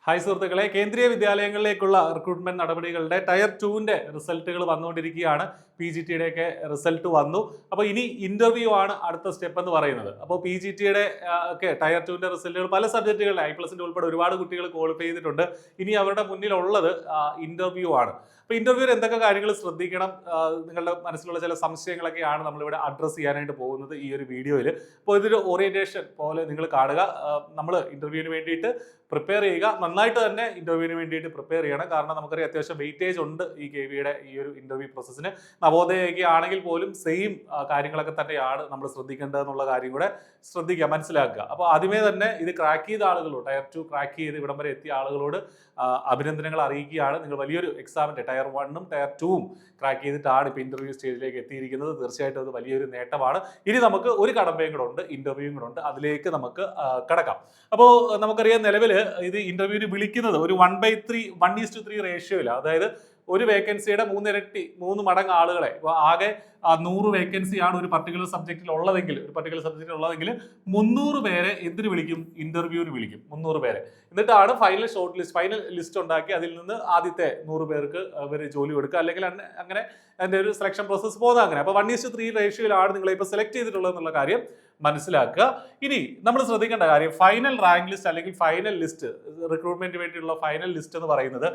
Hi സുഹൃത്തുക്കളെ, കേന്ദ്രീയ വിദ്യാലയങ്ങളിലേക്കുള്ള recruitment നടപടികളുടെ tyre 2ന്റെ റിസൾട്ടുകൾ വന്നുകൊണ്ടിരിക്കുകയാണ്. PGT-യുടെ ഒക്കെ റിസൾട്ട് വന്നു. അപ്പോൾ ഇനി ഇന്റർവ്യൂ ആണ് അടുത്ത സ്റ്റെപ്പ് എന്ന് പറയുന്നത്. അപ്പോൾ PGT-യുടെ ഒക്കെ ടയർ 2ന്റെ റിസൾട്ടുകൾ പല സബ്ജക്റ്റുകളിൽ I+ന്റെ ഉൾപ്പെടെ ഒരുപാട് കുട്ടികൾ ക്വാളിഫൈ ചെയ്തിട്ടുണ്ട്. ഇനി അവരുടെ മുന്നിലുള്ളത് ഇന്റർവ്യൂ ആണ്. അപ്പോൾ ഇന്റർവ്യൂവിൽ എന്തൊക്കെ കാര്യങ്ങൾ ശ്രദ്ധിക്കണം, നിങ്ങളുടെ മനസ്സിലുള്ള ചില സംശയങ്ങളൊക്കെയാണ് നമ്മളിവിടെ അഡ്രസ്സ് ചെയ്യാനായിട്ട് പോകുന്നത് ഈ ഒരു വീഡിയോയിൽ. അപ്പോൾ ഇതൊരു ഓറിയന്റേഷൻ പോലെ നിങ്ങൾ കാണുക. നമ്മൾ ഇന്റർവ്യൂവിന് വേണ്ടിയിട്ട് പ്രിപ്പയർ ചെയ്യുക, നന്നായിട്ട് തന്നെ ഇന്റർവ്യൂവിന് വേണ്ടിയിട്ട് പ്രിപ്പയർ ചെയ്യണം. കാരണം നമുക്കറിയാം അത്യാവശ്യം വെയിറ്റേജ് ഉണ്ട് ഈ KVയുടെ ഈ ഒരു ഇന്റർവ്യൂ പ്രോസസ്സിന്. നവോദയൊക്കെ ആണെങ്കിൽ പോലും സെയിം കാര്യങ്ങളൊക്കെ തന്നെയാണ് നമ്മൾ ശ്രദ്ധിക്കേണ്ടതെന്നുള്ള കാര്യം കൂടെ ശ്രദ്ധിക്കുക, മനസ്സിലാക്കുക. അപ്പോൾ ആദ്യമേ തന്നെ ഇത് ക്രാക്ക് ചെയ്ത ആളുകളോട്, ടയർ 2 ക്രാക്ക് ചെയ്ത് ഇവിടം വരെ എത്തിയ ആളുകളോട് അഭിനന്ദനങ്ങൾ അറിയിക്കുകയാണ്. നിങ്ങൾ വലിയൊരു എക്സാമിൻ്റെ ടയർ 1ഉം ടയർ 2ഉം ക്രാക്ക് ചെയ്തിട്ടാണ് ഇപ്പോൾ ഇന്റർവ്യൂ സ്റ്റേജിലേക്ക് എത്തിയിരിക്കുന്നത്. തീർച്ചയായിട്ടും അത് വലിയൊരു നേട്ടമാണ്. ഇനി നമുക്ക് ഒരു കടമ്പയും കൂടെ ഉണ്ട്, ഇന്റർവ്യൂയും കൂടെ ഉണ്ട്. അതിലേക്ക് നമുക്ക് കടക്കാം. അപ്പോൾ നമുക്കറിയാം നിലവിൽ ഇത് ഇന്റർവ്യൂവിന് വിളിക്കുന്നത് ഒരു 1:3 റേഷ്യോയിലാണ്. അതായത് ഒരു വേക്കൻസിയുടെ 3 മടങ്ങ് ആളുകളെ, ഇപ്പോൾ ആകെ 100 വേക്കൻസിയാണ് ഒരു പർട്ടിക്കുലർ സബ്ജക്റ്റിൽ ഉള്ളതെങ്കിൽ 300 പേരെ എന്തിനു വിളിക്കും? ഇന്റർവ്യൂവിന് വിളിക്കും. 300 പേരെ. എന്നിട്ടാണ് ഫൈനൽ ലിസ്റ്റ് ഉണ്ടാക്കി അതിൽ നിന്ന് ആദ്യത്തെ 100 പേർക്ക് അവർ ജോലി കൊടുക്കുക, അല്ലെങ്കിൽ അങ്ങനെ അതിന്റെ ഒരു സെലക്ഷൻ പ്രോസസ്സ് പോകുന്നത് അങ്ങനെ. അപ്പോൾ 1:3 റേഷ്യോയിലാണ് നിങ്ങളെ ഇപ്പോൾ സെലക്ട് ചെയ്തിട്ടുള്ളത് എന്നുള്ള കാര്യം മനസ്സിലാക്കുക. ഇനി നമ്മൾ ശ്രദ്ധിക്കേണ്ട കാര്യം, ഫൈനൽ റാങ്ക് ലിസ്റ്റ് അല്ലെങ്കിൽ ഫൈനൽ ലിസ്റ്റ്, റിക്രൂട്ട്മെന്റിന് വേണ്ടിയുള്ള ഫൈനൽ ലിസ്റ്റ് എന്ന് പറയുന്നത്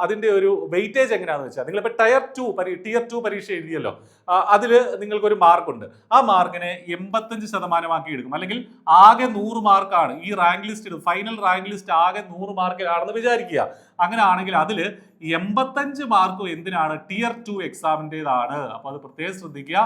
അതിന്റെ ഒരു വെയിറ്റേജ് എങ്ങനെയാണെന്ന് വെച്ചാൽ, നിങ്ങളിപ്പോൾ ടിയർ 2 പരീക്ഷ എഴുതിയല്ലോ, അതിൽ നിങ്ങൾക്കൊരു മാർക്കുണ്ട്. ആ മാർക്കിനെ 85% എടുക്കും. അല്ലെങ്കിൽ ആകെ 100 മാർക്കാണ് ഈ rank list, final rank list ആകെ 100 മാർക്കിലാണെന്ന് വിചാരിക്കുക. അങ്ങനെ ആണെങ്കിൽ അതിൽ 85 മാർക്കും എന്തിനാണ്? ടിയർ 2 എക്സാമിൻ്റെതാണ്. അപ്പോൾ അത് പ്രത്യേകം ശ്രദ്ധിക്കുക.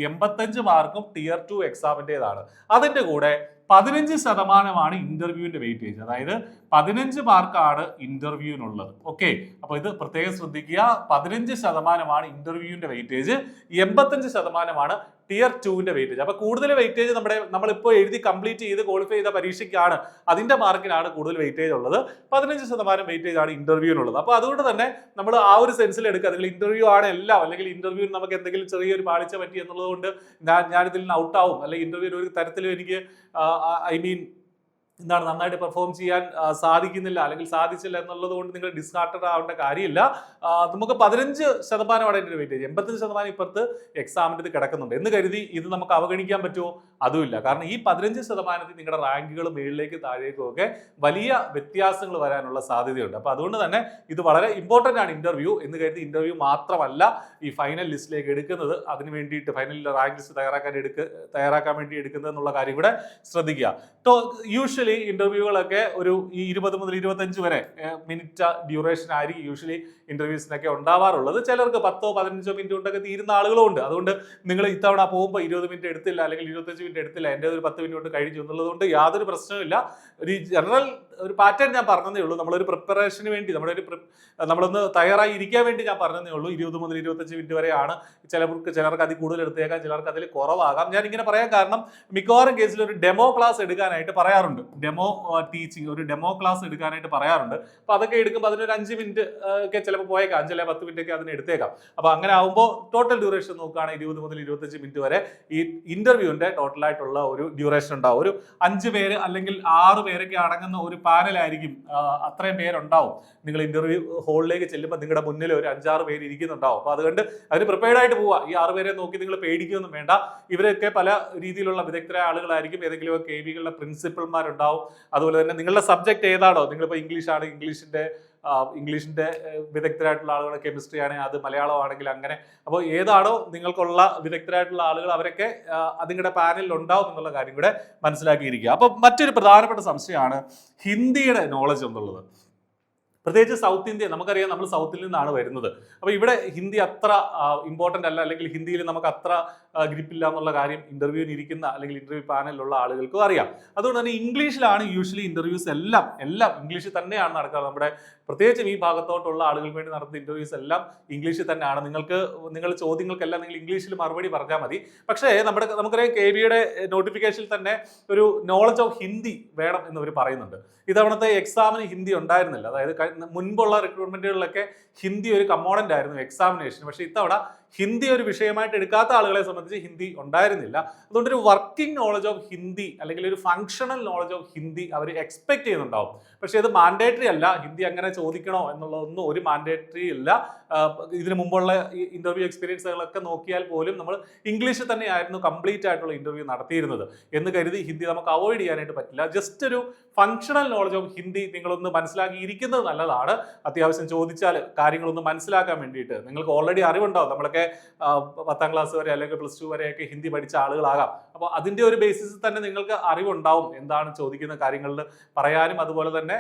85 മാർക്കും ടിയർ 2 എക്സാമിൻ്റെതാണ്. അതിന്റെ കൂടെ 15% ഇന്റർവ്യൂവിന്റെ വെയിറ്റേജ്. അതായത് 15 മാർക്കാണ് ഇന്റർവ്യൂവിനുള്ളത്. ഓക്കെ, അപ്പൊ ഇത് പ്രത്യേകം ശ്രദ്ധിക്കുക. 15% ഇന്റർവ്യൂവിന്റെ വെയിറ്റേജ്, 85% ടിയർ 2ന്റെ വെയിറ്റേജ്. അപ്പൊ കൂടുതൽ വെയിറ്റേജ് നമ്മളിപ്പോൾ എഴുതി കംപ്ലീറ്റ് ചെയ്ത് ക്വാളിഫൈ ചെയ്ത പരീക്ഷയ്ക്കാണ്, അതിന്റെ മാർക്കിനാണ് കൂടുതൽ വെയിറ്റേജ് ഉള്ളത്. 15% വെയിറ്റേജ് ആണ് ഇന്റർവ്യൂവിനുള്ളത്. അപ്പൊ അതുകൊണ്ട് തന്നെ നമ്മൾ ആ ഒരു സെൻസിൽ എടുക്കുക. നിങ്ങൾ ഇന്റർവ്യൂ ആണ് എല്ലാം, അല്ലെങ്കിൽ ഇന്റർവ്യൂവിൽ നമുക്ക് എന്തെങ്കിലും ചെറിയൊരു പാളിച്ച പറ്റി എന്നുള്ളത് കൊണ്ട് ഞാനിതിൽ നിന്ന് ഔട്ടാവും, അല്ലെങ്കിൽ ഇന്റർവ്യൂവിൽ ഒരു തരത്തിലും എനിക്ക് നന്നായിട്ട് പെർഫോം ചെയ്യാൻ സാധിക്കുന്നില്ല അല്ലെങ്കിൽ സാധിച്ചില്ല എന്നുള്ളത് കൊണ്ട് നിങ്ങൾ ഡിസ്ഹാർട്ടഡ് ആവേണ്ട കാര്യമില്ല. നമുക്ക് 15% അതിൻ്റെ വെയിറ്റേജ്, 85% ഇപ്പുറത്ത് എക്സാമിൻ്റെ ഇത് കിടക്കുന്നുണ്ട് എന്ന് കരുതി ഇത് നമുക്ക് അവഗണിക്കാൻ പറ്റുമോ? അതുമില്ല. കാരണം ഈ 15% നിങ്ങളുടെ റാങ്കുകൾ മുകളിലേക്ക് താഴേക്കും ഒക്കെ വലിയ വ്യത്യാസങ്ങൾ വരാനുള്ള സാധ്യതയുണ്ട്. അപ്പോൾ അതുകൊണ്ട് തന്നെ ഇത് വളരെ ഇമ്പോർട്ടൻ്റ് ആണ് ഇന്റർവ്യൂ എന്ന് കരുതി ഇന്റർവ്യൂ മാത്രമല്ല ഈ ഫൈനൽ ലിസ്റ്റിലേക്ക് എടുക്കുന്നത്, അതിന് വേണ്ടിയിട്ട് ഫൈനൽ റാങ്ക് ലിസ്റ്റ് തയ്യാറാക്കാൻ വേണ്ടി എടുക്കുന്നത് എന്നുള്ള കാര്യം കൂടെ ശ്രദ്ധിക്കുക. യൂഷ്വലി ഇന്റർവ്യൂകളൊക്കെ ഒരു 20 മുതൽ 25 വരെ മിനിറ്റ് ഡ്യൂറേഷൻ ആയിരിക്കും യൂഷ്വലി ഇന്റർവ്യൂസിനൊക്കെ ഉണ്ടാവാറുള്ളത്. ചിലർക്ക് 10-15 മിനിറ്റ് കൊണ്ടൊക്കെ തീരുന്ന ആളുകളും ഉണ്ട്. അതുകൊണ്ട് നിങ്ങൾ ഇത്തവണ പോകുമ്പോൾ 20 മിനിറ്റ് എടുത്തില്ല അല്ലെങ്കിൽ 25 മിനിറ്റ് എടുത്തില്ല, എൻ്റെ ഒരു 10 മിനിറ്റ് കൊണ്ട് കഴിഞ്ഞു എന്നുള്ളത് കൊണ്ട് യാതൊരു പ്രശ്നവുമില്ല. ഒരു ജനറൽ ഒരു പാറ്റേൺ ഞാൻ പറഞ്ഞതേ ഉള്ളൂ. നമ്മളൊരു പ്രിപ്പറേഷന് വേണ്ടി, നമ്മളൊന്ന് തയ്യാറായി ഇരിക്കാൻ വേണ്ടി ഞാൻ പറഞ്ഞതേ ഉള്ളൂ. 20 മുതൽ 25 മിനിറ്റ് വരെയാണ്. ചിലർക്ക് അതിൽ കൂടുതൽ എടുത്തേക്കാം, ചിലർക്ക് അതിൽ കുറവാകാം. ഞാൻ ഇങ്ങനെ പറയാൻ കാരണം മിക്കവാറും കേസിൽ ഒരു ഡെമോ ക്ലാസ് എടുക്കാനായിട്ട് പറയാറുണ്ട്. ഒരു ഡെമോ ക്ലാസ് എടുക്കാനായിട്ട് പറയാറുണ്ട്. അപ്പൊ അതൊക്കെ എടുക്കുമ്പോൾ അതിനൊരു 5 മിനിറ്റ് ഒക്കെ ചിലപ്പോൾ പോയേക്കാം, 5 അല്ലെങ്കിൽ 10 മിനിറ്റ് ഒക്കെ അതിന് എടുത്തേക്കാം. അപ്പൊ അങ്ങനെ ആകുമ്പോൾ ടോട്ടൽ ഡ്യൂറേഷൻ നോക്കുകയാണെങ്കിൽ 20 മുതൽ 25 മിനിറ്റ് വരെ ഈ ഇന്റർവ്യൂവിന്റെ ടോട്ടലായിട്ടുള്ള ഒരു ഡ്യൂറേഷൻ ഉണ്ടാവും. ഒരു 5 പേര് അല്ലെങ്കിൽ 6 പേരൊക്കെ അടങ്ങുന്ന ഒരു പാനലായിരിക്കും, അത്രയും പേരുണ്ടാവും. നിങ്ങൾ ഇന്റർവ്യൂ ഹാളിലേക്ക് ചെല്ലുമ്പോൾ നിങ്ങളുടെ മുന്നിൽ ഒരു 5-6 പേര് ഇരിക്കുന്നുണ്ടാവും. അപ്പൊ അതുകൊണ്ട് അതിന് പ്രിപ്പയർഡ് ആയിട്ട് പോവുക. ഈ 6 പേരെ നോക്കി നിങ്ങൾ പേടിക്കുകയൊന്നും വേണ്ട. ഇവരൊക്കെ പല രീതിയിലുള്ള വിദഗ്ധരായ ആളുകളായിരിക്കും. ഏതെങ്കിലും KVകളുടെ പ്രിൻസിപ്പൽമാരുണ്ടാവും. അതുപോലെ തന്നെ നിങ്ങളുടെ സബ്ജക്ട് ഏതാണോ, നിങ്ങളിപ്പോൾ ഇംഗ്ലീഷാണ്, ഇംഗ്ലീഷിന്റെ വിദഗ്ധരായിട്ടുള്ള ആളുകൾ, കെമിസ്ട്രി ആണെങ്കിൽ അത്, മലയാളം ആണെങ്കിൽ അങ്ങനെ. അപ്പോൾ ഏതാണോ നിങ്ങൾക്കുള്ള വിദഗ്ധരായിട്ടുള്ള ആളുകൾ അവരൊക്കെ നിങ്ങളുടെ പാനലിൽ ഉണ്ടാവും എന്നുള്ള കാര്യം കൂടെ മനസ്സിലാക്കിയിരിക്കുക. അപ്പോൾ മറ്റൊരു പ്രധാനപ്പെട്ട സംശയമാണ് ഹിന്ദിയുടെ നോളജ് എന്നുള്ളത്. പ്രത്യേകിച്ച് സൗത്ത് ഇന്ത്യ, നമുക്കറിയാം നമ്മൾ സൗത്തിൽ നിന്നാണ് വരുന്നത്. അപ്പോൾ ഇവിടെ ഹിന്ദി അത്ര ഇമ്പോർട്ടൻ്റ് അല്ല, അല്ലെങ്കിൽ ഹിന്ദിയിൽ നമുക്ക് അത്ര ഗ്രിപ്പില്ല എന്നുള്ള കാര്യം ഇന്റർവ്യൂവിന് ഇരിക്കുന്ന അല്ലെങ്കിൽ ഇന്റർവ്യൂ പാനലിലുള്ള ആളുകൾക്കും അറിയാം. അതുകൊണ്ട് തന്നെ ഇംഗ്ലീഷിലാണ് യൂഷ്വലി ഇന്റർവ്യൂസ് എല്ലാം ഇംഗ്ലീഷിൽ തന്നെയാണ് നടക്കുക. നമ്മുടെ പ്രത്യേകിച്ചും ഈ ഭാഗത്തോട്ടുള്ള ആളുകൾക്ക് വേണ്ടി നടത്തുന്ന ഇന്റർവ്യൂസ് എല്ലാം ഇംഗ്ലീഷിൽ തന്നെയാണ്. നിങ്ങളുടെ ചോദ്യങ്ങൾക്കെല്ലാം നിങ്ങൾ ഇംഗ്ലീഷിൽ മറുപടി പറഞ്ഞാൽ മതി. പക്ഷേ നമുക്കറിയാം KVയുടെ നോട്ടിഫിക്കേഷനിൽ തന്നെ ഒരു നോളജ് ഓഫ് ഹിന്ദി വേണം എന്നവർ പറയുന്നുണ്ട്. ഇത്തവണത്തെ എക്സാമിന് ഹിന്ദി ഉണ്ടായിരുന്നില്ല. അതായത് മുൻപുള്ള റിക്രൂട്ട്മെന്റുകളിലൊക്കെ ഹിന്ദി ഒരു കമ്പോണന്റ് ആയിരുന്നു എക്സാമിനേഷൻ. പക്ഷേ ഇത്തവണ ഹിന്ദി ഒരു വിഷയമായിട്ട് എടുക്കാത്ത ആളുകളെ സംബന്ധിച്ച് ഹിന്ദി ഉണ്ടായിരുന്നില്ല. അതുകൊണ്ട് ഒരു വർക്കിംഗ് നോളജ് ഓഫ് ഹിന്ദി അല്ലെങ്കിൽ ഒരു ഫങ്ഷണൽ നോളജ് ഓഫ് ഹിന്ദി അവർ എക്സ്പെക്ട് ചെയ്യുന്നുണ്ടാവും. പക്ഷേ ഇത് മാൻഡേറ്ററി അല്ല. ഹിന്ദി അങ്ങനെ ചോദിക്കണോ എന്നുള്ളതൊന്നും ഒരു മാൻഡേറ്ററി ഇല്ല. ഇതിനു മുമ്പുള്ള ഇന്റർവ്യൂ എക്സ്പീരിയൻസുകളൊക്കെ നോക്കിയാൽ പോലും നമ്മൾ ഇംഗ്ലീഷിൽ തന്നെയായിരുന്നു കംപ്ലീറ്റ് ആയിട്ടുള്ള ഇന്റർവ്യൂ നടത്തിയിരുന്നത്. എന്ന് കരുതി ഹിന്ദി നമുക്ക് അവോയ്ഡ് ചെയ്യാനായിട്ട് പറ്റില്ല. ജസ്റ്റ് ഒരു ഫങ്ഷണൽ നോളജ് ഓഫ് ഹിന്ദി നിങ്ങളൊന്ന് മനസ്സിലാക്കിയിരിക്കുന്നത് നല്ലതാണ്. അത്യാവശ്യം ചോദിച്ചാൽ കാര്യങ്ങളൊന്ന് മനസ്സിലാക്കാൻ വേണ്ടിയിട്ട്. നിങ്ങൾക്ക് ഓൾറെഡി അറിവുണ്ടാവും. നമ്മളൊക്കെ 10ാം ക്ലാസ് വരെ അല്ലെങ്കിൽ +2 വരെയൊക്കെ ഹിന്ദി പഠിച്ച ആളുകളാകാം. അപ്പോൾ അതിന്റെ ഒരു ബേസിസിൽ തന്നെ നിങ്ങൾക്ക് അറിവുണ്ടാവും എന്താണ് ചോദിക്കുന്ന കാര്യങ്ങളിൽ പറയാനും. അതുപോലെ തന്നെ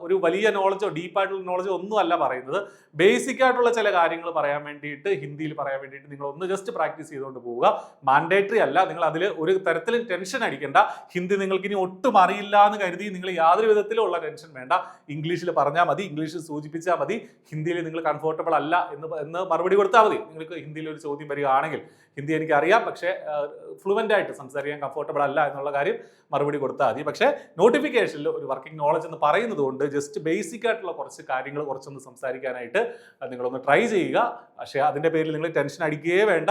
ഒരു വലിയ നോളജോ ഡീപ്പായിട്ടുള്ള നോളജോ ഒന്നും അല്ല പറയുന്നത്. ബേസിക് ആയിട്ടുള്ള ചില കാര്യങ്ങൾ പറയാൻ വേണ്ടിയിട്ട്, ഹിന്ദിയിൽ പറയാൻ വേണ്ടിയിട്ട് നിങ്ങൾ ഒന്ന് ജസ്റ്റ് പ്രാക്ടീസ് ചെയ്തുകൊണ്ട് പോവുക. മാൻഡേറ്ററി അല്ല. നിങ്ങൾ അതിൽ ഒരു തരത്തിലും ടെൻഷൻ അടിക്കേണ്ട. ഹിന്ദി നിങ്ങൾക്ക് ഇനി ഒട്ടും അറിയില്ല എന്ന് കരുതി നിങ്ങൾ യാതൊരു വിധത്തിലും ഉള്ള ടെൻഷൻ വേണ്ട. ഇംഗ്ലീഷിൽ പറഞ്ഞാൽ മതി, ഇംഗ്ലീഷിൽ സൂചിപ്പിച്ചാൽ മതി. ഹിന്ദിയിൽ നിങ്ങൾ കംഫർട്ടബിൾ അല്ല എന്ന് മറുപടി കൊടുത്താൽ മതി. നിങ്ങൾക്ക് ഹിന്ദിയിൽ ഒരു ചോദ്യം വരികയാണെങ്കിൽ, ഹിന്ദി എനിക്ക് അറിയാം പക്ഷേ ഫ്ലുവൻ്റ് ആയിട്ട് സംസാരിക്കാൻ കംഫർട്ടബിൾ അല്ല എന്നുള്ള കാര്യം മറുപടി കൊടുത്താൽ മതി. പക്ഷേ നോട്ടിഫിക്കേഷനിൽ ഒരു വർക്കിംഗ് നോളജ് എന്ന് പറയുന്നത് കൊണ്ട് ജസ്റ്റ് ബേസിക് ആയിട്ടുള്ള കുറച്ച് കാര്യങ്ങൾ കുറച്ചൊന്ന് സംസാരിക്കാനായിട്ട് നിങ്ങളൊന്ന് ട്രൈ ചെയ്യുക. പക്ഷേ അതിൻ്റെ പേരിൽ നിങ്ങൾ ടെൻഷൻ അടിക്കുകയേ വേണ്ട.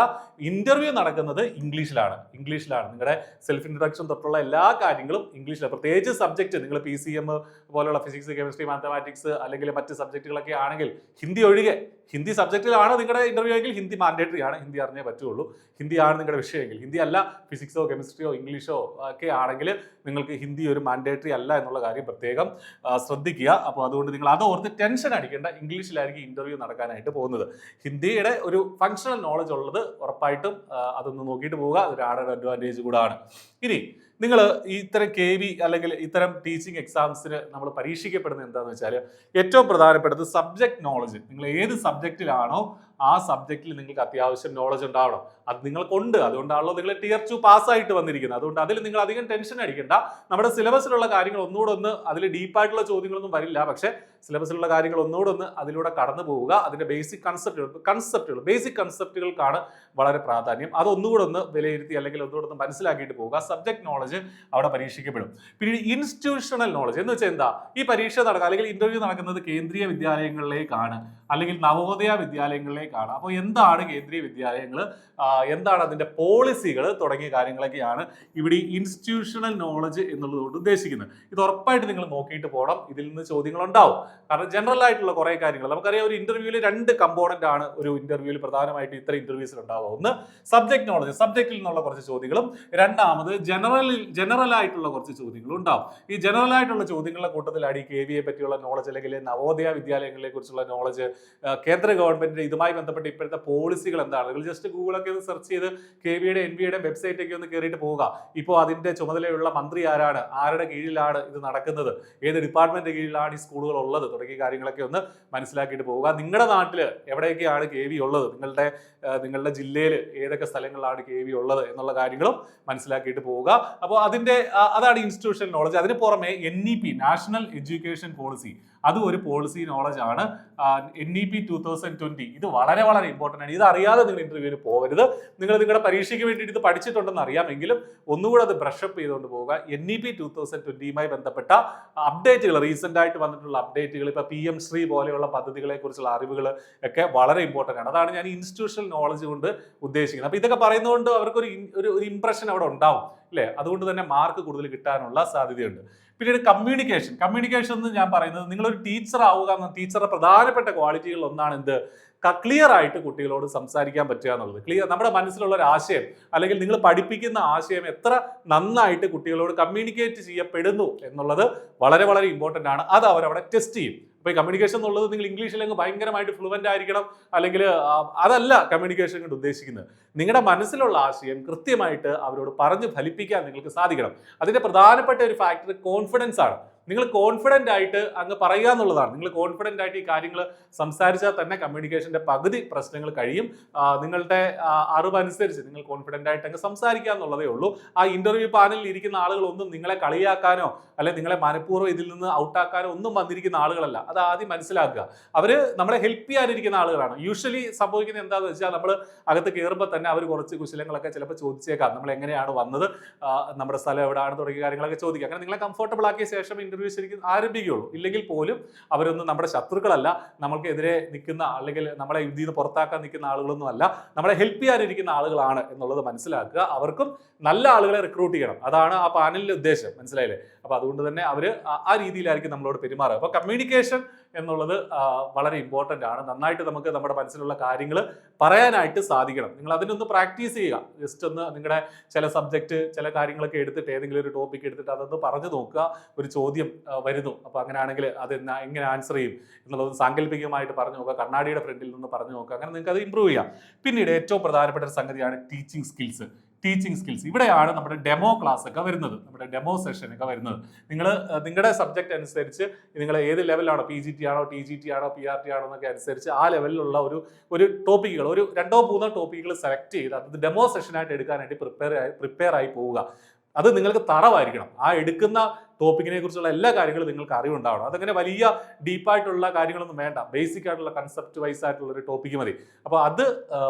ഇന്റർവ്യൂ നടക്കുന്നത് ഇംഗ്ലീഷിലാണ്. നിങ്ങളുടെ സെൽഫ് ഇൻട്രൊഡക്ഷൻ തൊട്ടുള്ള എല്ലാ കാര്യങ്ങളും ഇംഗ്ലീഷിലാണ്. പ്രത്യേകിച്ച് സബ്ജക്റ്റ് നിങ്ങൾ PCM പോലുള്ള ഫിസിക്സ്, കെമിസ്ട്രി, മാത്തമാറ്റിക്സ് അല്ലെങ്കിൽ മറ്റ് സബ്ജക്റ്റുകളൊക്കെ ആണെങ്കിൽ ഹിന്ദി ഒഴികെ, ഹിന്ദി സബ്ജക്റ്റിലാണ് നിങ്ങളുടെ ഇന്റർവ്യൂ എങ്കിൽ ഹിന്ദി മാൻഡേറ്ററി ആണ്. ഹിന്ദി അറിഞ്ഞേ പറ്റുള്ളൂ. ഹിന്ദിയാണ് നിങ്ങളുടെ വിഷയമെങ്കിൽ. ഹിന്ദി അല്ല, ഫിസിക്സോ കെമിസ്ട്രിയോ ഇംഗ്ലീഷോ ഒക്കെ ആണെങ്കിൽ നിങ്ങൾക്ക് ഹിന്ദി ഒരു മാൻഡേറ്ററി അല്ല എന്നുള്ള കാര്യം പ്രത്യേകം ശ്രദ്ധിക്കുക. അപ്പോൾ അതുകൊണ്ട് നിങ്ങൾ അതോർത്ത് ടെൻഷൻ അടിക്കേണ്ട. ഇംഗ്ലീഷിലായിരിക്കും ഇന്റർവ്യൂ നടക്കാനായിട്ട് പോകുന്നത്. ഹിന്ദിയുടെ ഒരു ഫങ്ഷണൽ നോളജ് ഉള്ളത് ഉറപ്പായിട്ടും അതൊന്ന് നോക്കിയിട്ട് പോവുക. അതൊരു ആഡഡ് അഡ്വാൻറ്റേജ് കൂടാണ്. ഇനി നിങ്ങൾ ഇത്തരം KV അല്ലെങ്കിൽ ഇത്തരം ടീച്ചിങ് എക്സാംസിന് നമ്മൾ പരീക്ഷിക്കപ്പെടുന്നത് എന്താണെന്ന് വെച്ചാൽ ഏറ്റവും പ്രധാനപ്പെട്ടത് സബ്ജക്ട് നോളജ്. നിങ്ങൾ ഏത് സബ്ജക്റ്റിലാണോ ആ സബ്ജക്റ്റിൽ നിങ്ങൾക്ക് അത്യാവശ്യം നോളജ് ഉണ്ടാവണം. അത് നിങ്ങൾക്കുണ്ട്. അതുകൊണ്ടാണല്ലോ നിങ്ങൾ Tier 2 പാസ്സായിട്ട് വന്നിരിക്കുന്നത്. അതുകൊണ്ട് അതിൽ നിങ്ങൾ അധികം ടെൻഷൻ അടിക്കേണ്ട. നമ്മുടെ സിലബസിലുള്ള കാര്യങ്ങൾ ഒന്നുകൂടെ ഒന്ന്, അതിൽ ഡീപ്പായിട്ടുള്ള ചോദ്യങ്ങളൊന്നും വരില്ല. പക്ഷേ സിലബസിലുള്ള കാര്യങ്ങൾ ഒന്നുകൂടെ ഒന്ന് അതിലൂടെ കടന്നു പോവുക. അതിന്റെ ബേസിക് ബേസിക് കൺസെപ്റ്റുകൾക്കാണ് വളരെ പ്രാധാന്യം. അതൊന്നുകൂടെ ഒന്ന് വിലയിരുത്തി അല്ലെങ്കിൽ ഒന്നുകൂടെ ഒന്ന് മനസ്സിലാക്കിയിട്ട് പോവുക. സബ്ജക്ട് നോളജ് അവിടെ പരീക്ഷിക്കപ്പെടും. പിന്നീട് ഇൻസ്റ്റിറ്റ്യൂഷണൽ നോളജ് എന്ന് വെച്ചാൽ എന്താ? ഈ പരീക്ഷ നടക്കുക അല്ലെങ്കിൽ ഇന്റർവ്യൂ നടക്കുന്നത് കേന്ദ്രീയ വിദ്യാലയങ്ങളിലേക്കാണ് അല്ലെങ്കിൽ നവോദയ വിദ്യാലയങ്ങളിലേക്കാണ്. അപ്പോൾ എന്താണ് കേന്ദ്രീയ വിദ്യാലയങ്ങൾ, എന്താണ് അതിന്റെ പോളിസികൾ തുടങ്ങിയ കാര്യങ്ങളൊക്കെയാണ് ഇവിടെ ഇൻസ്റ്റിറ്റ്യൂഷണൽ നോളജ് എന്നുള്ളതുകൊണ്ട് ഉദ്ദേശിക്കുന്നത്. ഇത് ഉറപ്പായിട്ട് നിങ്ങൾ നോക്കിയിട്ട് പോകണം. ഇതിൽ നിന്ന് ചോദ്യങ്ങൾ ഉണ്ടാവും. കാരണം ജനറൽ ആയിട്ടുള്ള കുറെ കാര്യങ്ങൾ നമുക്കറിയാം. ഒരു ഇന്റർവ്യൂവിൽ 2 കമ്പോണന്റ് ആണ് ഒരു ഇന്റർവ്യൂവിൽ പ്രധാനമായിട്ട് ഇത്ര ഇന്റർവ്യൂസിൽ ഉണ്ടാവുക. ഒന്ന് സബ്ജക്ട് നോളജ്, സബ്ജക്റ്റിൽ നിന്നുള്ള കുറച്ച് ചോദ്യങ്ങളും. രണ്ടാമത് ജനറൽ ആയിട്ടുള്ള കുറച്ച് ചോദ്യങ്ങളും ഉണ്ടാവും. ഈ ജനറൽ ആയിട്ടുള്ള ചോദ്യങ്ങളുടെ കൂട്ടത്തിലാണ് ഈ KVയെ പറ്റിയുള്ള നോളജ് അല്ലെങ്കിൽ നവോദയ വിദ്യാലയങ്ങളെ കുറിച്ചുള്ള നോളജ്, കേന്ദ്ര ഗവൺമെന്റിന്റെ ഇതുമായി ബന്ധപ്പെട്ട് ഇപ്പോഴത്തെ പോളിസികൾ എന്താണ്. നിങ്ങൾ ജസ്റ്റ് ഗൂഗിളൊക്കെ ഒന്ന് സെർച്ച് ചെയ്ത് KVയുടെ NVയുടെ വെബ്സൈറ്റ് ഒക്കെ ഒന്ന് കയറിയിട്ട് പോവുക. ഇപ്പോൾ അതിന്റെ ചുമതലയുള്ള മന്ത്രി ആരാണ്, ആരുടെ കീഴിലാണ് ഇത് നടക്കുന്നത്, ഏത് ഡിപ്പാർട്ട്മെന്റ് കീഴിലാണ് ഈ സ്കൂളുകൾ ഉള്ളത് തുടങ്ങിയ കാര്യങ്ങളൊക്കെ ഒന്ന് മനസ്സിലാക്കിയിട്ട് പോവുക. നിങ്ങളുടെ നാട്ടിൽ എവിടെയൊക്കെയാണ് KV ഉള്ളത്, നിങ്ങളുടെ ജില്ലയിൽ ഏതൊക്കെ സ്ഥലങ്ങളിലാണ് KV ഉള്ളത് എന്നുള്ള കാര്യങ്ങളും മനസ്സിലാക്കിയിട്ട് പോവുക. അപ്പോൾ അതാണ് ഇൻസ്റ്റിറ്റ്യൂഷണൽ നോളജ്. അതിന് പുറമെ NEP നാഷണൽ എഡ്യൂക്കേഷൻ പോളിസി, അതും ഒരു പോളിസി നോളജ് ആണ്. NEP 2020 ഇത് വളരെ വളരെ ഇമ്പോർട്ടൻ്റ് ആണ്. ഇത് അറിയാതെ നിങ്ങൾ ഇന്റർവ്യൂവിന് പോകരുത്. നിങ്ങൾ നിങ്ങളുടെ പരീക്ഷയ്ക്ക് വേണ്ടിയിട്ട് ഇത് പഠിച്ചിട്ടുണ്ടെന്ന് അറിയാമെങ്കിലും ഒന്നുകൂടെ അത് ബ്രഷപ്പ് ചെയ്തുകൊണ്ട് പോവുക. NEP 2020യുമായി ബന്ധപ്പെട്ട അപ്ഡേറ്റുകൾ, റീസെന്റ് ആയിട്ട് വന്നിട്ടുള്ള അപ്ഡേറ്റുകൾ, ഇപ്പൊ PM ശ്രീ പോലെയുള്ള പദ്ധതികളെ കുറിച്ചുള്ള അറിവുകൾ ഒക്കെ വളരെ ഇമ്പോർട്ടൻ്റ് ആണ്. അതാണ് ഞാൻ ഇൻസ്റ്റിറ്റ്യൂഷണൽ നോളജ് കൊണ്ട് ഉദ്ദേശിക്കുന്നത്. അപ്പൊ ഇതൊക്കെ പറയുന്നതുകൊണ്ട് അവർക്കൊരു ഇംപ്രഷൻ അവിടെ ഉണ്ടാവും അല്ലേ. അതുകൊണ്ട് തന്നെ മാർക്ക് കൂടുതൽ കിട്ടാനുള്ള സാധ്യതയുണ്ട്. പിന്നീട് കമ്മ്യൂണിക്കേഷൻ എന്ന് ഞാൻ പറയുന്നത് നിങ്ങളൊരു ടീച്ചർ ആവുക എന്ന ടീച്ചറുടെ പ്രധാനപ്പെട്ട ക്വാളിറ്റികളിൽ ഒന്നാണ് എന്ത്? ക്ലിയർ ആയിട്ട് കുട്ടികളോട് സംസാരിക്കാൻ പറ്റുക എന്നുള്ളത്. നമ്മുടെ മനസ്സിലുള്ള ഒരു ആശയം അല്ലെങ്കിൽ നിങ്ങൾ പഠിപ്പിക്കുന്ന ആശയം എത്ര നന്നായിട്ട് കുട്ടികളോട് കമ്മ്യൂണിക്കേറ്റ് ചെയ്യപ്പെടുന്നു എന്നുള്ളത് വളരെ വളരെ ഇമ്പോർട്ടൻ്റ് ആണ്. അത് അവരവിടെ ടെസ്റ്റ് ചെയ്യും. അപ്പോൾ ഈ കമ്മ്യൂണിക്കേഷൻ എന്നുള്ളത് നിങ്ങൾ ഇംഗ്ലീഷിൽ അങ്ങ് ഭയങ്കരമായിട്ട് ഫ്ലുവൻ്റ് ആയിരിക്കണം അല്ലെങ്കിൽ അതല്ല കമ്മ്യൂണിക്കേഷൻ കൊണ്ട് ഉദ്ദേശിക്കുന്നത്. നിങ്ങളുടെ മനസ്സിലുള്ള ആശയം കൃത്യമായിട്ട് അവരോട് പറഞ്ഞ് ഫലിപ്പിക്കാൻ നിങ്ങൾക്ക് സാധിക്കണം. അതിന്റെ പ്രധാനപ്പെട്ട ഒരു ഫാക്ടർ കോൺഫിഡൻസ് ആണ്. നിങ്ങൾ കോൺഫിഡൻ്റ് ആയിട്ട് അങ്ങ് പറയുക എന്നുള്ളതാണ്. നിങ്ങൾ കോൺഫിഡൻ്റ് ആയിട്ട് ഈ കാര്യങ്ങൾ സംസാരിച്ചാൽ തന്നെ കമ്മ്യൂണിക്കേഷന്റെ പകുതി പ്രശ്നങ്ങൾ കഴിയും. നിങ്ങളുടെ അറിവനുസരിച്ച് നിങ്ങൾ കോൺഫിഡൻ്റ് ആയിട്ട് അങ്ങ് സംസാരിക്കുക എന്നുള്ളതേ ഉള്ളൂ. ആ ഇന്റർവ്യൂ പാനലിൽ ഇരിക്കുന്ന ആളുകളൊന്നും നിങ്ങളെ കളിയാക്കാനോ അല്ലെങ്കിൽ നിങ്ങളെ മനഃപൂർവ്വം ഇതിൽ നിന്ന് ഔട്ടാക്കാനോ ഒന്നും വന്നിരിക്കുന്ന ആളുകളല്ല. അത് ആദ്യം മനസ്സിലാക്കുക. അവര് നമ്മളെ ഹെൽപ്പ് ചെയ്യാനിരിക്കുന്ന ആളുകളാണ്. യൂഷ്വലി സംഭവിക്കുന്നത് എന്താണെന്ന് വെച്ചാൽ നമ്മൾ അകത്ത് കയറുമ്പോൾ തന്നെ അവർ കുറച്ച് കുശലങ്ങളൊക്കെ ചിലപ്പോൾ ചോദിച്ചേക്കാം. നമ്മൾ എങ്ങനെയാണ് വന്നത്, നമ്മുടെ സ്ഥലം എവിടെയാണ് തുടങ്ങിയ കാര്യങ്ങളൊക്കെ ചോദിക്കുക. അങ്ങനെ നിങ്ങളെ കംഫർട്ടബിൾ ആക്കിയ ശേഷം ഇന്റർവ്യൂ ശരിക്കും ആരംഭിക്കുകയുള്ളൂ. ഇല്ലെങ്കിൽ പോലും അവരൊന്നും നമ്മുടെ ശത്രുക്കളല്ല, നമ്മൾക്കെതിരെ നിൽക്കുന്ന അല്ലെങ്കിൽ നമ്മളെ ഇതിൽ നിന്ന് പുറത്താക്കാൻ നിൽക്കുന്ന ആളുകളൊന്നും അല്ല, നമ്മളെ ഹെൽപ്പ് ചെയ്യാനിരിക്കുന്ന ആളുകളാണ് എന്നുള്ളത് മനസ്സിലാക്കുക. അവർക്കും നല്ല ആളുകളെ റിക്രൂട്ട് ചെയ്യണം, അതാണ് ആ പാനലിന്റെ ഉദ്ദേശം. മനസ്സിലായില്ലേ? അപ്പൊ അതുകൊണ്ട് തന്നെ അവര് ആ രീതിയിലായിരിക്കും നമ്മളോട് പെരുമാറുക. അപ്പൊ കമ്മ്യൂണിക്കേഷൻ എന്നുള്ളത് വളരെ ഇമ്പോർട്ടൻ്റ് ആണ്. നന്നായിട്ട് നമുക്ക് നമ്മുടെ മനസ്സിലുള്ള കാര്യങ്ങൾ പറയാനായിട്ട് സാധിക്കണം. നിങ്ങൾ അതിനൊന്ന് പ്രാക്ടീസ് ചെയ്യുക. ജസ്റ്റ് ഒന്ന് നിങ്ങളുടെ ചില സബ്ജക്റ്റ് ചില കാര്യങ്ങളൊക്കെ എടുത്തിട്ട് ഏതെങ്കിലും ഒരു ടോപ്പിക് എടുത്തിട്ട് അതൊന്ന് പറഞ്ഞു നോക്കുക. ഒരു ചോദ്യം വരുന്നു, അപ്പോൾ അങ്ങനെയാണെങ്കിൽ അത് എങ്ങനെ ആൻസർ ചെയ്യും എന്നുള്ളത് സാങ്കല്പികമായിട്ട് പറഞ്ഞു നോക്കുക. കണ്ണാടിയുടെ ഫ്രണ്ടിൽ നിന്ന് പറഞ്ഞു നോക്കുക. അങ്ങനെ നിങ്ങൾക്ക് അത് ഇമ്പ്രൂവ് ചെയ്യാം. പിന്നീട് ഏറ്റവും പ്രധാനപ്പെട്ട ഒരു സംഗതിയാണ് ടീച്ചിങ് സ്കിൽസ്. ഇവിടെയാണ് നമ്മുടെ ഡെമോ ക്ലാസ് ഒക്കെ വരുന്നത്, നമ്മുടെ ഡെമോ സെഷൻ ഒക്കെ വരുന്നത്. നിങ്ങൾ നിങ്ങളുടെ സബ്ജക്റ്റ് അനുസരിച്ച് നിങ്ങൾ ഏത് ലെവലാണോ, PGT ആണോ, TGT ആണോ, PRT ആണോ എന്നൊക്കെ അനുസരിച്ച് ആ ലെവലിലുള്ള ഒരു ടോപ്പിക്കുകൾ, ഒരു 2-3 ടോപ്പിക്കുകൾ സെലക്ട് ചെയ്ത് അത് ഡെമോ സെഷനായിട്ട് എടുക്കാനായിട്ട് പ്രിപ്പയർ ആയി പോവുക. അത് നിങ്ങൾക്ക് തറവായിരിക്കണം. ആ എടുക്കുന്ന ടോപ്പിക്കിനെ കുറിച്ചുള്ള എല്ലാ കാര്യങ്ങളും നിങ്ങൾക്ക് അറിവുണ്ടാവണം. അതങ്ങനെ വലിയ ഡീപ്പായിട്ടുള്ള കാര്യങ്ങളൊന്നും വേണ്ട, ബേസിക് ആയിട്ടുള്ള കൺസെപ്റ്റ് വൈസ് ആയിട്ടുള്ള ഒരു ടോപ്പിക്ക് മതി. അപ്പോൾ അത്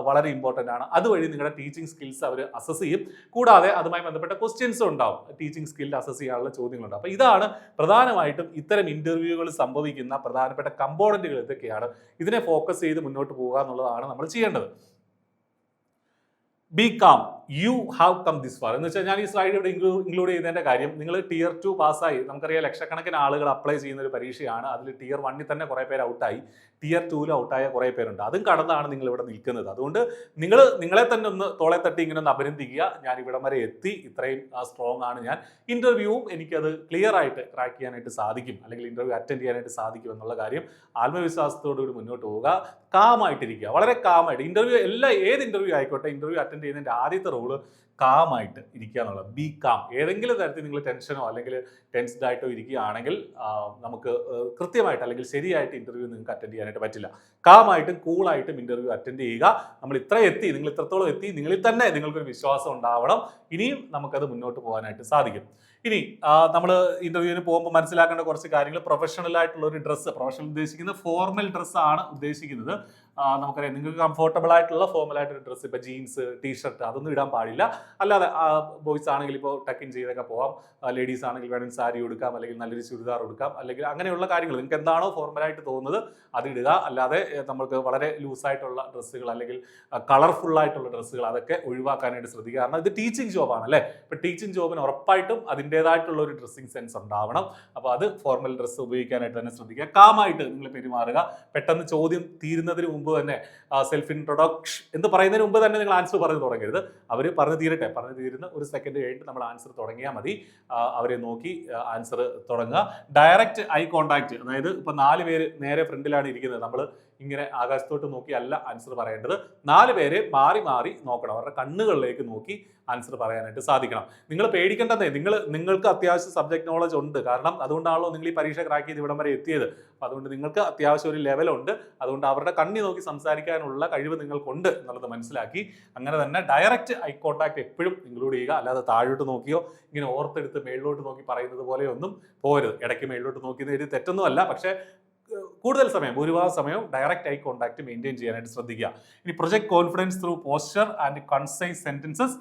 വളരെ ഇമ്പോർട്ടൻ്റ് ആണ്. അതുവഴി നിങ്ങളുടെ ടീച്ചിങ് സ്കിൽസ് അവർ അസസ് ചെയ്യും. കൂടാതെ അതുമായി ബന്ധപ്പെട്ട ക്വസ്റ്റ്യൻസും ഉണ്ടാവും, ടീച്ചിങ് സ്കിൽ അസസ് ചെയ്യാനുള്ള ചോദ്യങ്ങളുണ്ടാവും. അപ്പോൾ ഇതാണ് പ്രധാനമായിട്ടും ഇത്തരം ഇന്റർവ്യൂകൾ സംഭവിക്കുന്ന പ്രധാനപ്പെട്ട കമ്പോണന്റുകൾ. ഇതൊക്കെയാണ്. ഇതിനെ ഫോക്കസ് ചെയ്ത് മുന്നോട്ട് പോകുക എന്നുള്ളതാണ് നമ്മൾ ചെയ്യേണ്ടത്. Be calm, you have come this far എന്ന് വെച്ചാൽ ഞാൻ ഈ സ്ലൈഡ് ഇവിടെ ഇൻക്ലൂഡ് ചെയ്തതിന്റെ കാര്യം, നിങ്ങൾ Tier 2 പാസ്സായി. നമുക്കറിയാം ലക്ഷക്കണക്കിന് ആളുകൾ അപ്ലൈ ചെയ്യുന്ന ഒരു പരീക്ഷയാണ്. അതിൽ Tier 1 തന്നെ കുറെ പേര് ഔട്ടായി, Tier 2 ഔട്ടായ കുറെ പേരുണ്ട്. അതും കടന്നാണ് നിങ്ങൾ ഇവിടെ നിൽക്കുന്നത്. അതുകൊണ്ട് നിങ്ങളെ തന്നെ ഒന്ന് തോളെ തട്ടി ഇങ്ങനെ ഒന്ന് അഭിനന്ദിക്കുക. ഞാൻ ഇവിടം വരെ എത്തി, ഇത്രയും സ്ട്രോങ് ആണ് ഞാൻ. ഇന്റർവ്യൂവും എനിക്കത് ക്ലിയർ ആയിട്ട് ക്രാക്ക് ചെയ്യാനായിട്ട് സാധിക്കും, അല്ലെങ്കിൽ ഇന്റർവ്യൂ അറ്റൻഡ് ചെയ്യാനായിട്ട് സാധിക്കും എന്നുള്ള കാര്യം ആത്മവിശ്വാസത്തോടുകൂടി മുന്നോട്ട് പോവുക. കാമായിട്ടിരിക്കുക, വളരെ കാമായിട്ട്. ഏത് ഇന്റർവ്യൂ ആയിക്കോട്ടെ, ഇന്റർവ്യൂ അറ്റൻഡ് ചെയ്യുന്നതിന്റെ ആദ്യത്തെ റൂള് കാമായിട്ട് ഇരിക്കുക എന്നുള്ളത്. B calm. ഏതെങ്കിലും തരത്തിൽ നിങ്ങൾ ടെൻഷനോ അല്ലെങ്കിൽ ടെൻസ്ഡ് ആയിട്ടോ ഇരിക്കുകയാണെങ്കിൽ നമുക്ക് കൃത്യമായിട്ട് അല്ലെങ്കിൽ ശരിയായിട്ട് ഇന്റർവ്യൂ നിങ്ങൾക്ക് അറ്റൻഡ് ചെയ്യാനായിട്ട് പറ്റില്ല. കാമായിട്ടും കൂളായിട്ടും ഇന്റർവ്യൂ അറ്റൻഡ് ചെയ്യുക. നമ്മൾ നിങ്ങൾ ഇത്രത്തോളം എത്തി, നിങ്ങളിൽ തന്നെ നിങ്ങൾക്കൊരു വിശ്വാസം ഉണ്ടാവണം. ഇനിയും നമുക്കത് മുന്നോട്ട് പോകാനായിട്ട് സാധിക്കും. ഇനി നമ്മൾ ഇന്റർവ്യൂവിന് പോകുമ്പോൾ മനസ്സിലാക്കേണ്ട കുറച്ച് കാര്യങ്ങൾ. പ്രൊഫഷണൽ ആയിട്ടുള്ള ഒരു ഡ്രസ്സ്, പ്രൊഫഷണൽ ഉദ്ദേശിക്കുന്നത് ഫോർമൽ ഡ്രസ്സാണ് ഉദ്ദേശിക്കുന്നത്. നമുക്കറിയാം, നിങ്ങൾക്ക് കംഫർട്ടബിൾ ആയിട്ടുള്ള ഫോർമൽ ആയിട്ടൊരു ഡ്രസ്സ്, ഇപ്പോൾ ജീൻസ്, ടീഷർട്ട് അതൊന്നും ഇടാൻ പാടില്ല. അല്ലാതെ ബോയ്സ് ആണെങ്കിൽ ഇപ്പോൾ ടക്കിൻ ചെയ്തൊക്കെ പോവാം, ലേഡീസ് ആണെങ്കിൽ വേണമെങ്കിൽ സാരി ഉടുക്കാം, അല്ലെങ്കിൽ നല്ലൊരു ചുരിദാർ ഉടുക്കാം, അല്ലെങ്കിൽ അങ്ങനെയുള്ള കാര്യങ്ങൾ നിങ്ങൾക്ക് എന്താണോ ഫോർമലായിട്ട് തോന്നുന്നത് അത് ഇടുക. അല്ലാതെ നമുക്ക് വളരെ ലൂസായിട്ടുള്ള ഡ്രസ്സുകൾ അല്ലെങ്കിൽ കളർഫുൾ ആയിട്ടുള്ള ഡ്രസ്സുകൾ അതൊക്കെ ഒഴിവാക്കാനായിട്ട് ശ്രദ്ധിക്കുക. കാരണം ഇത് ടീച്ചിങ് ജോബാണ് അല്ലേ. ഇപ്പോൾ ടീച്ചിങ് ജോബിന് ഉറപ്പായിട്ടും അതിൻ്റെതായിട്ടുള്ള ഒരു ഡ്രസ്സിങ് സെൻസ് ഉണ്ടാവണം. അപ്പോൾ അത് ഫോർമൽ ഡ്രസ്സ് ഉപയോഗിക്കാനായിട്ട് തന്നെ ശ്രദ്ധിക്കുക. കാമായിട്ട് നിങ്ങൾ പെരുമാറുക. പെട്ടെന്ന് ചോദ്യം തീരുന്നതിന് മുമ്പ് തന്നെ സെൽഫ് ഇൻട്രൊഡക്ഷൻ എന്ന് പറയുന്നതിന് മുമ്പ് തന്നെ നിങ്ങൾ ആൻസർ പറഞ്ഞു തുടങ്ങരുത്. അവർ പറഞ്ഞു തീരുന്ന ഒരു സെക്കൻഡ് കഴിഞ്ഞിട്ട് നമ്മൾ ആൻസർ തുടങ്ങിയാൽ മതി. അവരെ നോക്കി ആൻസർ തുടങ്ങുക. ഡയറക്റ്റ് ഐ കോണ്ടാക്ട്, അതായത് ഇപ്പൊ 4 പേര് നേരെ ഫ്രണ്ടിലാണ് ഇരിക്കുന്നത്, നമ്മൾ ഇങ്ങനെ ആകാശത്തോട്ട് നോക്കി അല്ല ആൻസർ പറയേണ്ടത്. 4 പേരെ മാറി മാറി നോക്കണം, അവരുടെ കണ്ണുകളിലേക്ക് നോക്കി ആൻസർ പറയാനായിട്ട് സാധിക്കണം. നിങ്ങൾ പേടിക്കേണ്ടതേ, നിങ്ങൾക്ക് അത്യാവശ്യം സബ്ജക്ട് നോളജ് ഉണ്ട്. കാരണം അതുകൊണ്ടാണല്ലോ നിങ്ങൾ ഈ പരീക്ഷ ക്രാക്ക് ചെയ്ത് ഇവിടം വരെ എത്തിയത്. അപ്പം അതുകൊണ്ട് നിങ്ങൾക്ക് അത്യാവശ്യം ഒരു ലെവലുണ്ട്. അതുകൊണ്ട് അവരുടെ കണ്ണി നോക്കി സംസാരിക്കാനുള്ള കഴിവ് നിങ്ങൾക്കുണ്ട് എന്നുള്ളത് മനസ്സിലാക്കി അങ്ങനെ തന്നെ ഡയറക്റ്റ് ഐ കോണ്ടാക്ട് എപ്പോഴും ഇൻക്ലൂഡ് ചെയ്യുക. അല്ലാതെ താഴോട്ട് നോക്കിയോ ഇങ്ങനെ ഓർത്തെടുത്ത് മേളിലോട്ട് നോക്കി പറയുന്നത് പോലെയൊന്നും പോരുത്. ഇടയ്ക്ക് മേളിലോട്ട് നോക്കിയത് തെറ്റൊന്നുമല്ല, പക്ഷേ കൂടുതൽ സമയം, ഭൂരിഭാഗം സമയവും ഡയറക്റ്റ് ഐ കോണ്ടാക്ട് മെയിൻറ്റെയിൻ ചെയ്യാനായിട്ട് ശ്രദ്ധിക്കുക. ഇനി project confidence through posture and concise sentences.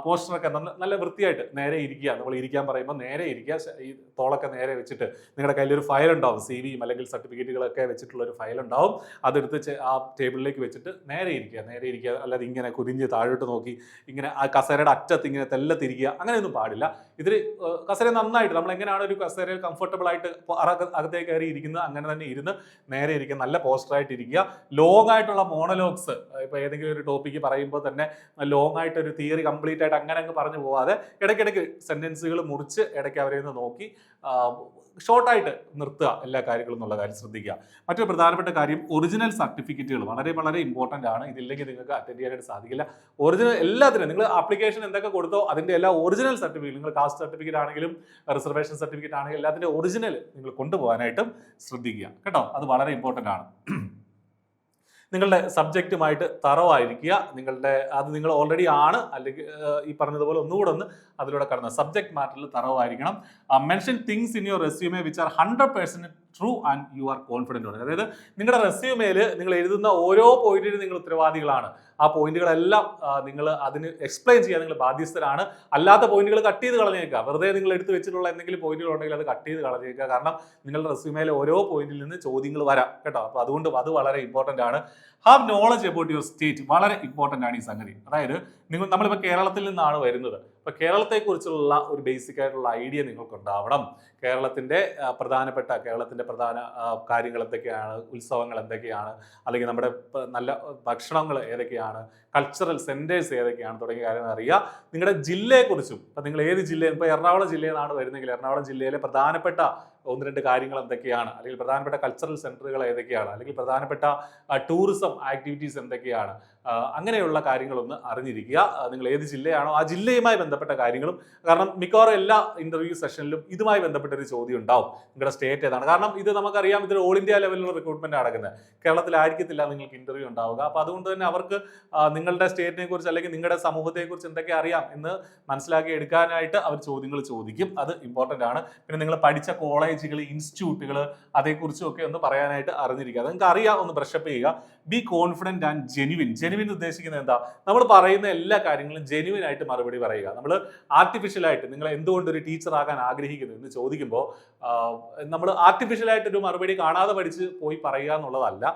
പോസ്ചറൊക്കെ നല്ല വൃത്തിയായിട്ട് നേരെ ഇരിക്കുക. നമ്മൾ ഇരിക്കാൻ പറയുമ്പോൾ നേരെ ഇരിക്കുക. ഈ തോളൊക്കെ നേരെ വെച്ചിട്ട് നിങ്ങളുടെ കയ്യിൽ ഒരു ഫയൽ ഉണ്ടാവും, CV അല്ലെങ്കിൽ സർട്ടിഫിക്കറ്റുകളൊക്കെ വെച്ചിട്ടുള്ള ഒരു ഫയൽ ഉണ്ടാവും. അതെടുത്ത് ആ ടേബിളിലേക്ക് വെച്ചിട്ട് നേരെ ഇരിക്കുക. അല്ലാതെ ഇങ്ങനെ കുനിഞ്ഞ് താഴോട്ട് നോക്കി ഇങ്ങനെ ആ കസേരയുടെ അറ്റത്ത് ഇങ്ങനെ തെല്ലത്തിരിക്കുക, അങ്ങനെയൊന്നും പാടില്ല. ഇതിൽ കസേര നന്നായിട്ട് നമ്മൾ എങ്ങനെയാണ് ഒരു കസേരയിൽ കംഫർട്ടബിൾ ആയിട്ട് അകത്തേക്ക് കയറി ഇരിക്കുന്നത് അങ്ങനെ തന്നെ ഇരുന്ന് നേരെ ഇരിക്കുക. നല്ല പോസ്റ്ററായിട്ട് ഇരിക്കുക. ലോങ് ആയിട്ടുള്ള മോണലോഗ്സ്, ഇപ്പോൾ ഏതെങ്കിലും ഒരു ടോപ്പിക്ക് പറയുമ്പോൾ തന്നെ ലോങ് ആയിട്ട് ഒരു തിയറി കംപ്ലീറ്റ് ആയിട്ട് അങ്ങനെ അങ്ങ് പറഞ്ഞു പോവാതെ ഇടയ്ക്കിടയ്ക്ക് സെന്റൻസുകൾ മുറിച്ച് ഇടയ്ക്ക് അവരെ ഒന്ന് നോക്കി ഷോർട്ടായിട്ട് നിർത്തുക എല്ലാ കാര്യങ്ങളും എന്നുള്ള കാര്യം ശ്രദ്ധിക്കുക. മറ്റൊരു പ്രധാനപ്പെട്ട കാര്യം, ഒറിജിനൽ സർട്ടിഫിക്കറ്റുകൾ വളരെ വളരെ ഇമ്പോർട്ടൻ്റ് ആണ്. ഇതില്ലെങ്കിൽ നിങ്ങൾക്ക് അറ്റൻഡ് ചെയ്യാനായിട്ട് സാധിക്കില്ല. ഒറിജിനൽ എല്ലാത്തിനും നിങ്ങൾ ആപ്ലിക്കേഷൻ എന്തൊക്കെ കൊടുത്തോ അതിൻ്റെ എല്ലാ ഒറിജിനൽ സർട്ടിഫിക്കറ്റ്, നിങ്ങൾ കാസ്റ്റ് സർട്ടിഫിക്കറ്റ് ആണെങ്കിലും റിസർവേഷൻ സർട്ടിഫിക്കറ്റ് ആണെങ്കിലും എല്ലാത്തിൻ്റെ ഒറിജിനൽ നിങ്ങൾ കൊണ്ടുപോകാനായിട്ടും ശ്രദ്ധിക്കുക കേട്ടോ. അത് വളരെ ഇമ്പോർട്ടൻ്റ് ആണ്. നിങ്ങളുടെ സബ്ജക്റ്റുമായിട്ട് തറവായിരിക്കുക. അത് നിങ്ങൾ ഓൾറെഡി ആണ്, അല്ലെങ്കിൽ ഈ പറഞ്ഞതുപോലെ ഒന്നുകൂടെ അതിലൂടെ കടന്ന സബ്ജക്ട് മാറ്ററിൽ തറവായിരിക്കണം. Mention things in your resume which are 100% true and you are confident ആണ്. അതായത് നിങ്ങളുടെ റെസ്യൂമേൽ നിങ്ങൾ എഴുതുന്ന ഓരോ പോയിന്റിനും നിങ്ങൾ ഉത്തരവാദികളാണ്. ആ പോയിന്റുകളെല്ലാം നിങ്ങൾ അതിന് എക്സ്പ്ലെയിൻ ചെയ്യാൻ നിങ്ങൾ ബാധ്യസ്ഥരാണ്. അല്ലാത്ത പോയിന്റുകൾ കട്ട് ചെയ്ത് കളഞ്ഞേക്കുക. വെറുതെ നിങ്ങൾ എടുത്ത് വെച്ചിട്ടുള്ള എന്തെങ്കിലും പോയിന്റുകൾ ഉണ്ടെങ്കിൽ അത് കട്ട് ചെയ്ത് കളഞ്ഞേക്കുക. കാരണം നിങ്ങളുടെ റെസ്യൂമേലെ ഓരോ പോയിന്റിൽ നിന്ന് ചോദ്യങ്ങൾ വരാം കേട്ടോ. അപ്പോൾ അതുകൊണ്ട് അത് വളരെ ഇമ്പോർട്ടന്റ് ആണ്. Have knowledge about your state, വളരെ ഇമ്പോർട്ടന്റ് ആണ് ഈ സംഗതി. അതായത് നമ്മളിപ്പോൾ കേരളത്തിൽ നിന്നാണ് വരുന്നത്. അപ്പോൾ കേരളത്തെക്കുറിച്ചുള്ള ഒരു ബേസിക് ആയിട്ടുള്ള ഐഡിയ നിങ്ങൾക്ക് ഉണ്ടാവണം. കേരളത്തിന്റെ പ്രധാന കാര്യങ്ങൾ എന്തൊക്കെയാണ്, ഉത്സവങ്ങൾ എന്തൊക്കെയാണ്, അല്ലെങ്കിൽ നമ്മുടെ നല്ല ഭക്ഷണങ്ങൾ ഏതൊക്കെയാണ്, കൾച്ചറൽ സെന്റേഴ്സ് ഏതൊക്കെയാണ് തുടങ്ങിയ കാര്യങ്ങൾ അറിയുക. നിങ്ങളുടെ ജില്ലയെക്കുറിച്ചും, ഇപ്പം നിങ്ങൾ ഏത് ജില്ലയിൽ, ഇപ്പോൾ എറണാകുളം ജില്ലയിൽ നിന്നാണ് വരുന്നെങ്കിൽ എറണാകുളം ജില്ലയിലെ പ്രധാനപ്പെട്ട 1-2 കാര്യങ്ങൾ എന്തൊക്കെയാണ്, അല്ലെങ്കിൽ പ്രധാനപ്പെട്ട കൾച്ചറൽ സെന്ററുകൾ ഏതൊക്കെയാണ്, അല്ലെങ്കിൽ പ്രധാനപ്പെട്ട ടൂറിസം ആക്ടിവിറ്റീസ് എന്തൊക്കെയാണ്, അങ്ങനെയുള്ള കാര്യങ്ങളൊന്ന് അറിഞ്ഞിരിക്കുക. നിങ്ങൾ ഏത് ജില്ലയാണോ ആ ജില്ലയുമായി ബന്ധപ്പെട്ട കാര്യങ്ങളും, കാരണം മിക്കവാറും എല്ലാ ഇന്റർവ്യൂ സെഷനിലും ഇതുമായി ബന്ധപ്പെട്ട ഒരു ചോദ്യം ഉണ്ടാവും. നിങ്ങളുടെ സ്റ്റേറ്റ് ഏതാണ്? കാരണം ഇത് നമുക്കറിയാം, ഇതൊരു ഓൾ ഇന്ത്യ ലെവലിലുള്ള റിക്രൂട്ട്മെന്റ് നടക്കുന്നത്. കേരളത്തിലായിരിക്കത്തില്ല നിങ്ങൾക്ക് ഇന്റർവ്യൂ ഉണ്ടാവുക. അപ്പോൾ അതുകൊണ്ട് തന്നെ അവർക്ക് നിങ്ങളുടെ സ്റ്റേറ്റിനെ കുറിച്ച് അല്ലെങ്കിൽ നിങ്ങളുടെ സമൂഹത്തെക്കുറിച്ച് എന്തൊക്കെ അറിയാം എന്ന് മനസ്സിലാക്കി എടുക്കാനായിട്ട് അവർ ചോദ്യങ്ങൾ ചോദിക്കും. അത് ഇമ്പോർട്ടൻ്റ് ആണ്. പിന്നെ നിങ്ങൾ പഠിച്ച കോളേജുകൾ, ഇൻസ്റ്റിറ്റ്യൂട്ടുകൾ, അതേക്കുറിച്ചും ഒക്കെ ഒന്ന് പറയാനായിട്ട് അറിഞ്ഞിരിക്കുക. നിങ്ങൾക്ക് അറിയാം, ഒന്ന് ബ്രഷപ്പ് ചെയ്യുക. Be confident and genuine. Genuine ഉദ്ദേശിക്കുന്നത് എന്താ? നമ്മൾ പറയുന്ന എല്ലാ കാര്യങ്ങളും ജെനുവിൻ ആയിട്ട് മറുപടി പറയുക. നമ്മൾ ആർട്ടിഫിഷ്യലായിട്ട് നിങ്ങൾ എന്തുകൊണ്ട് ഒരു ടീച്ചർ ആകാൻ ആഗ്രഹിക്കുന്നു എന്ന് ചോദിക്കുമ്പോൾ നമ്മൾ ആർട്ടിഫിഷ്യലായിട്ടൊരു മറുപടി കാണാതെ പഠിച്ച് പോയി പറയുക എന്നുള്ളതല്ല.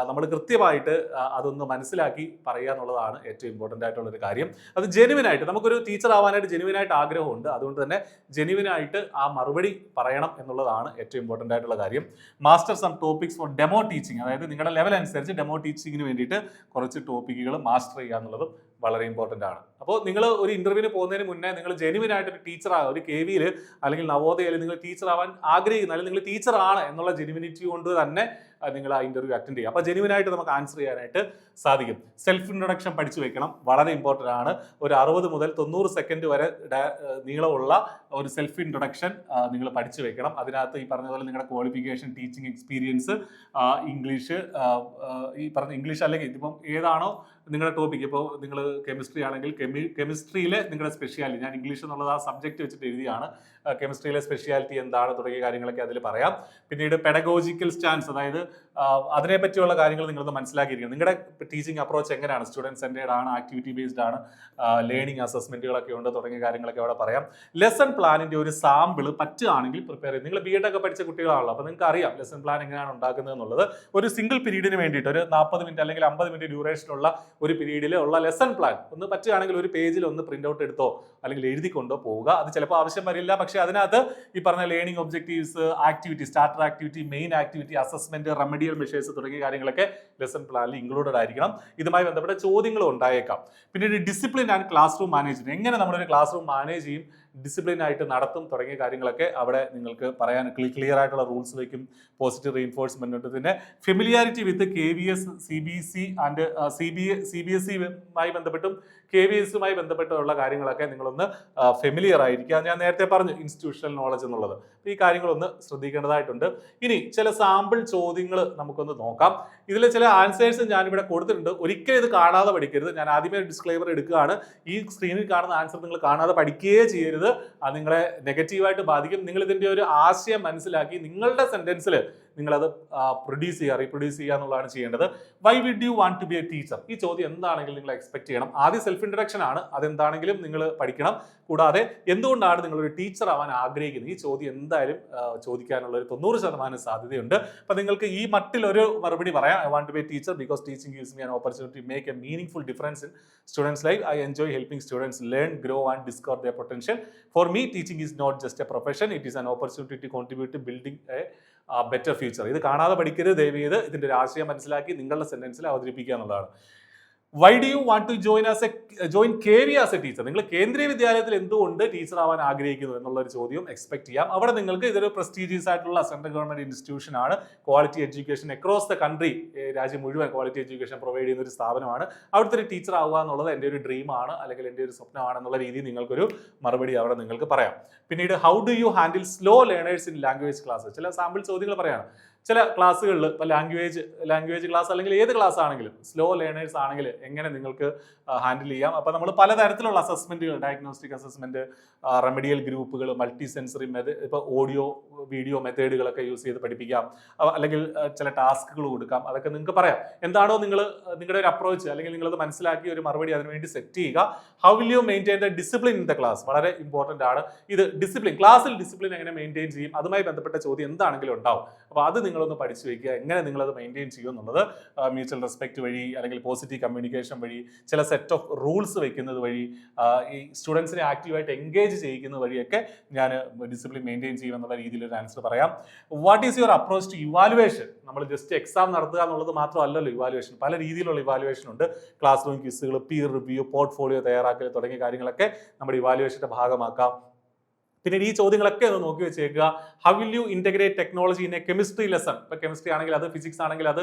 നമ്മൾ കൃത്യമായിട്ട് അതൊന്ന് മനസ്സിലാക്കി പറയുക എന്നുള്ളതാണ് ഏറ്റവും ഇമ്പോർട്ടൻ്റ് ആയിട്ടുള്ളൊരു കാര്യം. അത് ജെനുവിനായിട്ട്, നമുക്കൊരു ടീച്ചർ ആവാനായിട്ട് ജെനുവിനായിട്ട് ആഗ്രഹമുണ്ട്. അതുകൊണ്ട് തന്നെ ജെനുവിനായിട്ട് ആ മറുപടി പറയണം എന്നുള്ളതാണ് ഏറ്റവും ഇമ്പോർട്ടൻ്റ് ആയിട്ടുള്ള കാര്യം. Master some topics for demo teaching, അതായത് നിങ്ങളുടെ ലെവൽ അനുസരിച്ച് ഡെമോ ടീച്ചിങ്ങിന് വേണ്ടിയിട്ട് കുറച്ച് ടോപ്പിക്കുകൾ മാസ്റ്റർ ചെയ്യുക എന്നുള്ളതും വളരെ ഇമ്പോർട്ടൻ്റ് ആണ്. അപ്പോൾ നിങ്ങൾ ഒരു ഇന്റർവ്യൂവിന് പോകുന്നതിന് മുന്നേ നിങ്ങൾ ജെനുവിനായിട്ട് ഒരു ടീച്ചർ ആകുക, ഒരു KVയിൽ അല്ലെങ്കിൽ നവോദയയിൽ നിങ്ങൾ ടീച്ചർ ആവാൻ ആഗ്രഹിക്കുന്ന, അല്ലെങ്കിൽ നിങ്ങൾ ടീച്ചറാണ് എന്നുള്ള ജെനുവിനിറ്റി കൊണ്ട് തന്നെ നിങ്ങൾ ആ ഇന്റർവ്യൂ അറ്റൻഡ് ചെയ്യുക. അപ്പോൾ ജെനുവിനായിട്ട് നമുക്ക് ആൻസർ ചെയ്യാനായിട്ട് സാധിക്കും. സെൽഫ് ഇൻട്രൊഡക്ഷൻ പഠിച്ചു വെക്കണം, വളരെ ഇമ്പോർട്ടൻ്റ് ആണ്. ഒരു 60 മുതൽ 90 സെക്കൻഡ് വരെ നീളമുള്ള ഒരു സെൽഫ് ഇൻട്രൊഡക്ഷൻ നിങ്ങൾ പഠിച്ചു വെക്കണം. അതിനകത്ത് ഈ പറഞ്ഞ പോലെ നിങ്ങളുടെ ക്വാളിഫിക്കേഷൻ, ടീച്ചിങ് എക്സ്പീരിയൻസ്, ഇംഗ്ലീഷ്, ഈ പറഞ്ഞ ഇംഗ്ലീഷ് അല്ലെങ്കിൽ ഇതിപ്പം ഏതാണോ നിങ്ങളുടെ ടോപ്പിക്, ഇപ്പോൾ നിങ്ങൾ കെമിസ്ട്രി ആണെങ്കിൽ കെമിസ്ട്രിയിലെ നിങ്ങളുടെ സ്പെഷ്യാലിറ്റി, ഞാൻ ഇംഗ്ലീഷ് എന്നുള്ളത് ആ സബ്ജക്റ്റ് വെച്ചിട്ട് എഴുതിയാണ്, കെമിസ്ട്രിയിലെ സ്പെഷ്യാലിറ്റി എന്താണ് തുടങ്ങിയ കാര്യങ്ങളൊക്കെ അതിൽ പറയാം. പിന്നീട് പെഡഗോജിക്കൽ സ്റ്റാൻസ്, അതായത് അതിനെപ്പറ്റിയുള്ള കാര്യങ്ങൾ നിങ്ങളൊന്ന് മനസ്സിലാക്കിയിരിക്കണം. നിങ്ങളുടെ ടീച്ചിങ് അപ്രോച്ച് എങ്ങനെയാണ്, സ്റ്റുഡൻറ് സെൻറ്റേഡ് ആണ്, ആക്ടിവിറ്റി ബേസ്ഡ് ആണ്, ലേണിംഗ് അസസ്മെന്റുകളൊക്കെ ഉണ്ട് തുടങ്ങിയ കാര്യങ്ങളൊക്കെ അവിടെ പറയാം. ലെസൺ പ്ലാനിന്റെ ഒരു സാമ്പിൾ പറ്റുകയാണെങ്കിൽ പ്രിപ്പയർ ചെയ്യും. നിങ്ങൾ BEd ഒക്കെ പഠിച്ച കുട്ടികളാണല്ലോ, അപ്പോൾ നിങ്ങൾക്ക് അറിയാം ലെസൺ പ്ലാൻ എങ്ങനെയാണ് ഉണ്ടാക്കുന്നത് എന്നുള്ളത്. ഒരു സിംഗിൾ പീരീഡിന് വേണ്ടിയിട്ട് ഒരു 40 മിനിറ്റ് അല്ലെങ്കിൽ 50 മിനിറ്റ് ഡ്യൂറേഷനുള്ള ഒരു പീരീഡിൽ ഉള്ള ലെസൺ പ്ലാൻ ഒന്ന് പറ്റുകയാണെങ്കിൽ ഒരു പേജിൽ ഒന്ന് പ്രിന്റ് ഔട്ട് എടുത്തോ അല്ലെങ്കിൽ എഴുതിക്കൊണ്ടോ പോവുക. അത് ചിലപ്പോൾ ആവശ്യം വരില്ല, പക്ഷേ അതിനകത്ത് ഈ പറഞ്ഞ learning objectives, activity, starter activity, main activity, assessment, remedial measures തുടങ്ങിയ കാര്യങ്ങളൊക്കെ ലെസൺ പ്ലാനിൽ ഇൻക്ലൂഡഡ് ആയിരിക്കണം. ഇതുമായി ബന്ധപ്പെട്ട ചോദ്യങ്ങളും ഉണ്ടായേക്കാം. പിന്നീട് discipline and class room management, എങ്ങനെ നമ്മളൊരു ക്ലാസ് റൂം മാനേജ് ചെയ്യും, ഡിസിപ്ലിൻ ആയിട്ട് നടത്തും തുടങ്ങിയ കാര്യങ്ങളൊക്കെ അവിടെ നിങ്ങൾക്ക് പറയാൻ ക്ലിയർ ആയിട്ടുള്ള റൂൾസ് വയ്ക്കും. പോസിറ്റീവ് റീഇൻഫോഴ്സ്മെന്റ് ഉണ്ട്. പിന്നെ familiarity with KVS, CBC and CBSEയുമായി ബന്ധപ്പെട്ടും KVSയുമായി ബന്ധപ്പെട്ടുള്ള കാര്യങ്ങളൊക്കെ നിങ്ങളൊന്ന് ഫെമിലിയർ ആയിരിക്കുക. ഞാൻ നേരത്തെ പറഞ്ഞു ഇൻസ്റ്റിറ്റ്യൂഷണൽ നോളജ് എന്നുള്ളത്. ഈ കാര്യങ്ങളൊന്ന് ശ്രദ്ധിക്കേണ്ടതായിട്ടുണ്ട്. ഇനി ചില സാമ്പിൾ ചോദ്യങ്ങൾ നമുക്കൊന്ന് നോക്കാം. ഇതിൽ ചില ആൻസേഴ്സ് ഞാനിവിടെ കൊടുത്തിട്ടുണ്ട്. ഒരിക്കലും ഇത് കാണാതെ പഠിക്കരുത്. ഞാൻ ആദ്യമേ ഡിസ്ക്ലെയിമർ എടുക്കുകയാണ്. ഈ സ്ക്രീനിൽ കാണുന്ന ആൻസർ നിങ്ങൾ കാണാതെ പഠിക്കുകയേ ചെയ്യരുത്. അത് നിങ്ങളെ നെഗറ്റീവായിട്ട് ബാധിക്കും. നിങ്ങൾ ഇതിന്റെ ഒരു ആശയം മനസ്സിലാക്കി നിങ്ങളുടെ സെന്റൻസിൽ നിങ്ങളത് റീപ്രൊഡ്യൂസ് ചെയ്യുക എന്നുള്ളതാണ് ചെയ്യേണ്ടത്. Why would you want to be a teacher? ഈ ചോദ്യം എന്താണെങ്കിലും നിങ്ങൾ എക്സ്പെക്ട് ചെയ്യണം. ആദ്യം സെൽഫ് ഇൻട്രൊഡക്ഷൻ ആണ്, അതെന്താണെങ്കിലും നിങ്ങൾ പഠിക്കണം. കൂടാതെ എന്തുകൊണ്ടാണ് നിങ്ങളൊരു ടീച്ചർ ആവാൻ ആഗ്രഹിക്കുന്നത്? ഈ ചോദ്യം എന്തായാലും ചോദിക്കാനുള്ള ഒരു 90% സാധ്യതയുണ്ട്. അപ്പൊ നിങ്ങൾക്ക് ഈ മട്ടിൽ ഒരു മറുപടി പറയാം. I want to be a teacher because teaching gives me an opportunity to make a meaningful difference in students life. I enjoy helping students learn, grow and discover their potential. For me, teaching is not just a profession, it is an opportunity to contribute to building a better future. ഇത് കാണാതെ പഠിക്കരുത് ദയവ് ചെയ്ത്. ഇതിന്റെ ഒരു ആശയം മനസ്സിലാക്കി നിങ്ങളുടെ സെന്റൻസിൽ അവതരിപ്പിക്കുക എന്നുള്ളതാണ്. Why do you want to join KV as a teacher? നിങ്ങൾ കേന്ദ്രീയ വിദ്യാലയത്തിൽ എന്തുകൊണ്ട് ടീച്ചർ ആവാൻ ആഗ്രഹിക്കുന്നു എന്നുള്ളൊരു ചോദ്യം എക്സ്പെക്ട് ചെയ്യാം. അവിടെ നിങ്ങൾക്ക് ഇതൊരു പ്രസ്റ്റീജിയസ് ആയിട്ടുള്ള സെൻട്രൽ ഗവൺമെന്റ് ഇൻസ്റ്റിറ്റ്യൂഷൻ ആണ്. Quality education across the country, രാജ്യം മുഴുവൻ ക്വാളിറ്റി എഡ്യൂക്കേഷൻ പ്രൊവൈഡ് ചെയ്യുന്ന ഒരു സ്ഥാപനമാണ്. അവിടുത്തെ ഒരു ടീച്ചർ ആവുക എന്നുള്ളത് എൻ്റെ ഒരു ഡ്രീമാണ് അല്ലെങ്കിൽ എൻ്റെ ഒരു സ്വപ്നമാണെന്നുള്ള രീതിയിൽ നിങ്ങൾക്കൊരു മറുപടി അവിടെ നിങ്ങൾക്ക് പറയാം. പിന്നീട് how do you handle slow learners in language class? ചില സാമ്പിൾ ചോദ്യങ്ങൾ പറയാണ്. ചില ക്ലാസ്സുകളിൽ ഇപ്പോൾ ലാംഗ്വേജ് ക്ലാസ് അല്ലെങ്കിൽ ഏത് ക്ലാസ് ആണെങ്കിലും സ്ലോ ലേണേഴ്സ് ആണെങ്കിൽ എങ്ങനെ നിങ്ങൾക്ക് ഹാൻഡിൽ ചെയ്യാം. അപ്പോൾ നമ്മൾ പലതരത്തിലുള്ള അസസ്മെന്റുകൾ, ഡയഗ്നോസ്റ്റിക് അസസ്മെന്റ്, റെമഡിയൽ ഗ്രൂപ്പുകൾ, മൾട്ടി സെൻസറി ഇപ്പോൾ ഓഡിയോ വീഡിയോ മെത്തേഡുകളൊക്കെ യൂസ് ചെയ്ത് പഠിപ്പിക്കാം, അല്ലെങ്കിൽ ചില ടാസ്കുകൾ കൊടുക്കാം. അതൊക്കെ നിങ്ങൾക്ക് പറയാം. എന്താണോ നിങ്ങളുടെ ഒരു അപ്രോച്ച് അല്ലെങ്കിൽ നിങ്ങളത് മനസ്സിലാക്കി ഒരു മറുപടി അതിനുവേണ്ടി സെറ്റ് ചെയ്യുക. How will you maintain the discipline in the class? വളരെ ഇമ്പോർട്ടന്റ് ആണ് ഇത്. ക്ലാസ്സിൽ ഡിസിപ്ലിൻ എങ്ങനെ മെയിൻറ്റെയിൻ ചെയ്യും, അതുമായി ബന്ധപ്പെട്ട ചോദ്യം എന്താണെങ്കിലും ഉണ്ടാവും. അപ്പോൾ അത് നിങ്ങളൊന്ന് പഠിച്ചു വയ്ക്കുക, എങ്ങനെ നിങ്ങളത് മെയിൻറ്റെയിൻ ചെയ്യും എന്നുള്ളത്. മ്യൂച്വൽ റെസ്പെക്ട് വഴി അല്ലെങ്കിൽ പോസിറ്റീവ് കമ്മ്യൂണിക്കേഷൻ വഴി, ചില സെറ്റ് ഓഫ് റൂൾസ് വെക്കുന്നത് വഴി, ഈ സ്റ്റുഡൻസിനെ ആക്റ്റീവായിട്ട് എൻഗേജ് ചെയ്യിക്കുന്ന വഴിയൊക്കെ ഞാൻ ഡിസിപ്ലിൻ മെയിൻറ്റെയിൻ ചെയ്യുമെന്നുള്ള രീതിയിൽ ഒരു ആൻസർ പറയാം. What is your approach to evaluation? നമ്മൾ ജസ്റ്റ് എക്സാം നടത്തുക എന്നുള്ളത് മാത്രമല്ലല്ലോ ഇവാലുവേഷൻ. പല രീതിയിലുള്ള ഇവാലുവേഷൻ ഉണ്ട്. ക്ലാസ് റൂം ക്വിസുകൾ, പീർ റിവ്യൂ, പോർട്ട്ഫോളിയോ തയ്യാറാക്കൽ തുടങ്ങിയ കാര്യങ്ങളൊക്കെ നമ്മുടെ ഇവാലുവേഷന്റെ ഭാഗമാക്കാം. പിന്നീട് ഈ ചോദ്യങ്ങളൊക്കെ ഒന്ന് നോക്കി വെച്ചേക്കുക. How will you integrate technology in A chemistry lesson? ഇപ്പോൾ കെമിസ്ട്രി ആണെങ്കിൽ അത്, ഫിസിക്സ് ആണെങ്കിൽ അത്,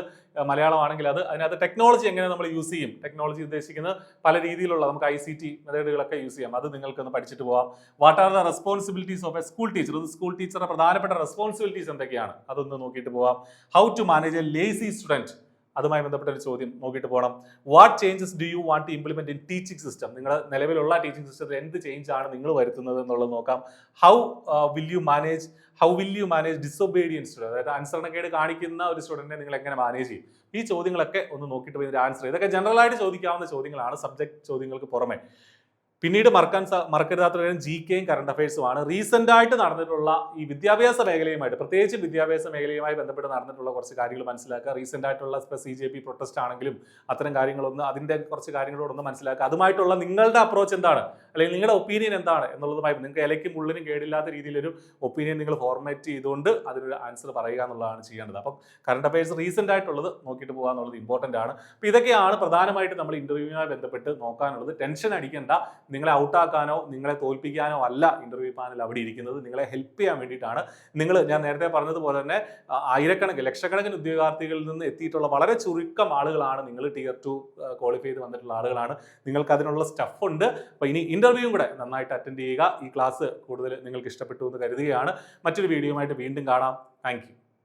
മലയാളം ആണെങ്കിൽ അത്, അതിനകത്ത് ടെക്നോളജി എങ്ങനെ നമ്മൾ യൂസ് ചെയ്യും? ടെക്നോളജി ഉദ്ദേശിക്കുന്നത് പല രീതിയിലുള്ള നമുക്ക് ICT മെത്തേഡുകളൊക്കെ യൂസ് ചെയ്യാം. അത് നിങ്ങൾക്കൊന്ന് പഠിച്ചിട്ട് പോവാം. What are the responsibilities of a school teacher? School ടീച്ചറുടെ പ്രധാനപ്പെട്ട റെസ്പോൺസിബിലിറ്റീസ് എന്തൊക്കെയാണ്? അതൊന്ന് നോക്കിയിട്ട് പോവാം. How to manage a lazy student? അതുമായി ബന്ധപ്പെട്ട ഒരു ചോദ്യം നോക്കിയിട്ട് പോകണം. What changes do you want to implement in teaching system? നിങ്ങളുടെ നിലവിലുള്ള ടീച്ചിങ് സിസ്റ്റത്തിൽ എന്ത് ചേഞ്ച് ആണ് നിങ്ങൾ വരുത്തുന്നത് എന്നുള്ളത് നോക്കാം. How will you manage disobedience student? അതായത് അനുസരണക്കേട് കാണിക്കുന്ന ഒരു സ്റ്റുഡന്റിനെ നിങ്ങൾ എങ്ങനെ മാനേജ് ചെയ്യും? ഈ ചോദ്യങ്ങളൊക്കെ ഒന്ന് നോക്കിയിട്ട് പോയി ആൻസർ. ഇതൊക്കെ ജനറൽ ആയിട്ട് ചോദിക്കാവുന്ന ചോദ്യങ്ങളാണ്, സബ്ജക്ട് ചോദ്യങ്ങൾക്ക് പുറമെ. പിന്നീട് മറക്കരുതാത്ത കാര്യം GKയും കറണ്ട് അഫയേഴ്സുമാണ്. റീസെന്റ് ആയിട്ട് നടന്നിട്ടുള്ള ഈ വിദ്യാഭ്യാസ മേഖലയുമായിട്ട്, പ്രത്യേകിച്ച് വിദ്യാഭ്യാസ മേഖലയുമായി ബന്ധപ്പെട്ട് നടന്നിട്ടുള്ള കുറച്ച് കാര്യങ്ങൾ മനസ്സിലാക്കുക. റീസെന്റ് ആയിട്ടുള്ള CJP പ്രൊട്ടസ്റ്റ് ആണെങ്കിലും അത്തരം കാര്യങ്ങളൊന്ന്, അതിന്റെ കുറച്ച് കാര്യങ്ങളോടൊന്ന് മനസ്സിലാക്കുക. അതുമായിട്ടുള്ള നിങ്ങളുടെ അപ്രോച്ച് എന്താണ്, അല്ലെങ്കിൽ നിങ്ങളുടെ ഒപ്പീനിയൻ എന്താണ് എന്നുള്ളതുമായി, നിങ്ങൾക്ക് ഇലയ്ക്കും മുള്ളിനും കേടില്ലാത്ത രീതിയിലൊരു ഒപ്പീനിയൻ നിങ്ങൾ ഫോർമാറ്റ് ചെയ്തുകൊണ്ട് അതിനൊരു ആൻസർ പറയുക എന്നുള്ളതാണ് ചെയ്യേണ്ടത്. അപ്പം കറണ്ട് അഫയേഴ്സ് റീസെന്റ് ആയിട്ടുള്ളത് നോക്കിയിട്ട് പോകുക എന്നുള്ളത് ഇമ്പോർട്ടന്റ് ആണ്. അപ്പോൾ ഇതൊക്കെയാണ് പ്രധാനമായിട്ട് നമ്മൾ ഇന്റർവ്യൂവുമായി ബന്ധപ്പെട്ട് നോക്കാനുള്ളത്. ടെൻഷൻ അടിക്കേണ്ട. നിങ്ങളെ ഔട്ടാക്കാനോ നിങ്ങളെ തോൽപ്പിക്കാനോ അല്ല ഇന്റർവ്യൂ പാനൽ അവിടെ ഇരിക്കുന്നത്. നിങ്ങളെ ഹെൽപ്പ് ചെയ്യാൻ വേണ്ടിയിട്ടാണ്. ഞാൻ നേരത്തെ പറഞ്ഞതുപോലെ തന്നെ ലക്ഷക്കണക്കിന് ഉദ്യോഗാർത്ഥികളിൽ നിന്ന് എത്തിയിട്ടുള്ള വളരെ ചുരുക്കം ആളുകളാണ് നിങ്ങൾ. Tier 2 ക്വാളിഫൈ ചെയ്ത് വന്നിട്ടുള്ള ആളുകളാണ്. നിങ്ങൾക്ക് അതിനുള്ള സ്റ്റഫ് ഉണ്ട്. അപ്പോൾ ഇനി ഇന്റർവ്യൂവും കൂടെ നന്നായിട്ട് അറ്റൻഡ് ചെയ്യുക. ഈ ക്ലാസ് കൂടുതൽ നിങ്ങൾക്ക് ഇഷ്ടപ്പെട്ടു എന്ന് കരുതുകയാണ്. മറ്റൊരു വീഡിയോയുമായിട്ട് വീണ്ടും കാണാം. Thank you.